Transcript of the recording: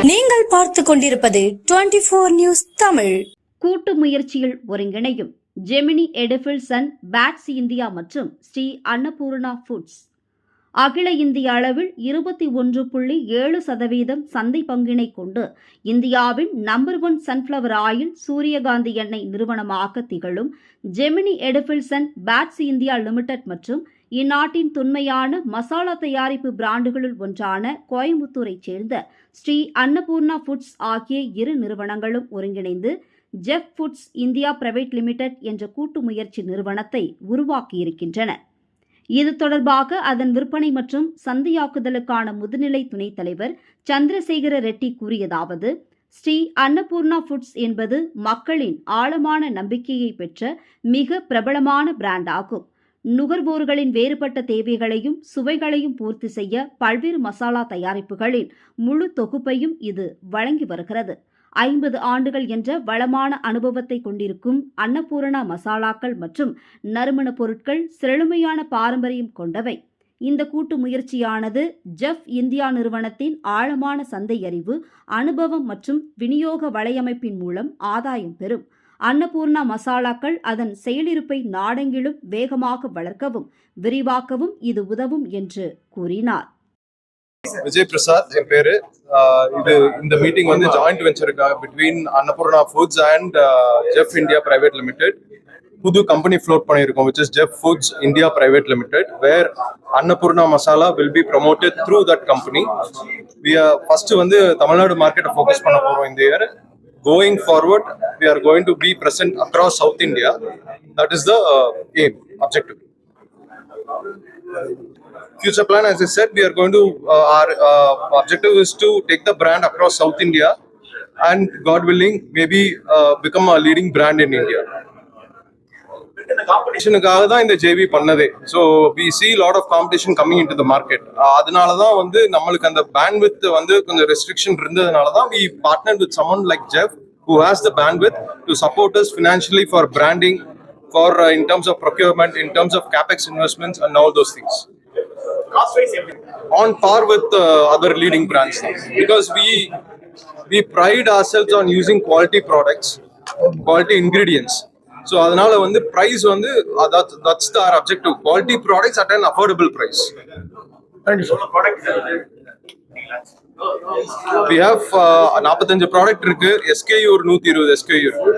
நீங்கள் பார்த்து கொண்டிருப்பது 24 நியூஸ் தமிழ். கூட்டு முயற்சியில் ஒருங்கிணையும் Gemini edibles and fats India மற்றும் ஸ்ரீ அன்னபூர்ணா ஃபுட்ஸ் அகில இந்திய அளவில் 21.7% சந்தை பங்கினை கொண்டு இந்தியாவின் நம்பர் 1 சன்ஃப்ளவர் ஆயில் சூரியகாந்தி எண்ணெய் நிறுவனமாக திகழும் Gemini edibles and fats India limited மற்றும் இந்நாட்டின் தொன்மையான மசாலா தயாரிப்பு பிராண்டுகளுள் ஒன்றான கோயம்புத்தூரைச் சேர்ந்த ஸ்ரீ அன்னபூர்ணா ஃபுட்ஸ் ஆகிய இரு நிறுவனங்களும் ஒருங்கிணைந்து Jeff foods India private limited என்ற கூட்டு முயற்சி நிறுவனத்தை உருவாக்கியிருக்கின்றன. இது தொடர்பாக அதன் விற்பனை மற்றும் சந்தையாக்குதலுக்கான முதுநிலை துணைத் தலைவர் சந்திரசேகர ரெட்டி கூறியதாவது: ஸ்ரீ அன்னபூர்ணா ஃபுட்ஸ் என்பது மக்களின் ஆழமான நம்பிக்கையை பெற்ற மிக பிரபலமான பிராண்ட் ஆகும். நுகர்வோர்களின் வேறுபட்ட தேவைகளையும் சுவைகளையும் பூர்த்தி செய்ய பல்வேறு மசாலா தயாரிப்புகளின் முழு தொகுப்பையும் இது வழங்கி வருகிறது. 50 ஆண்டுகள் என்ற வளமான அனுபவத்தை கொண்டிருக்கும் அன்னபூர்ணா மசாலாக்கள் மற்றும் நறுமணப் பொருட்கள் செழுமையான பாரம்பரியம் கொண்டவை. இந்த கூட்டு முயற்சியானது ஜெஃப் இந்தியா நிறுவனத்தின் ஆழமான சந்தை அறிவு, அனுபவம் மற்றும் விநியோக வலையமைப்பின் மூலம் ஆதாயம் பெறும். அன்னபூர்ணா மசாலாக்கள் அதன் செயலிருப்பை நாடெங்கிலும் வேகமாக வளர்க்கவும் விரிவாக்கவும் இது உதவும் என்று கூறினார். விஜய் பிரசாத் என் பேரு. இது இந்த மீட்டிங் வந்து ஜாயிண்ட் வெஞ்சருக்காக between Annapurna foods and Jeff India private limited புது கம்பெனி ஃப்ளோட் பண்ணியிருக்கோம், which is Jeff Foods India Private Limited, where Annapurna Masala will be promoted through that company. We are first வந்து தமிழ்நாடு மார்க்கெட்டை ஃபோக்கஸ் பண்ண போறோம் இந்த year. Going forward, we are going to be present across South India. That is the aim, objective. Future plan, as I said, we are going to, our objective is to take the brand across South India and, God willing, maybe become a leading brand in India. காம்படிஷனுக்காக தான் இந்த JV பண்ணதே. So we see lot of competition coming into the market. அதனால தான் வந்து நம்மளுக்கு அந்த bandwidth வந்து கொஞ்சம் ரெஸ்ட்ரிக்ஷன் இருந்ததுனால தான் we partnered with someone like Jeff who has the bandwidth to support us financially for branding, for in terms of procurement, in terms of capex investments and all those things. On par with other leading brands, because we pride ourselves on using quality products, quality ingredients. So அதனால வந்து price வந்து that's our objective, quality products at an affordable price. Thank you sir. We have 45 product இருக்கு, SKU ஒரு 120 SKU இருக்கு.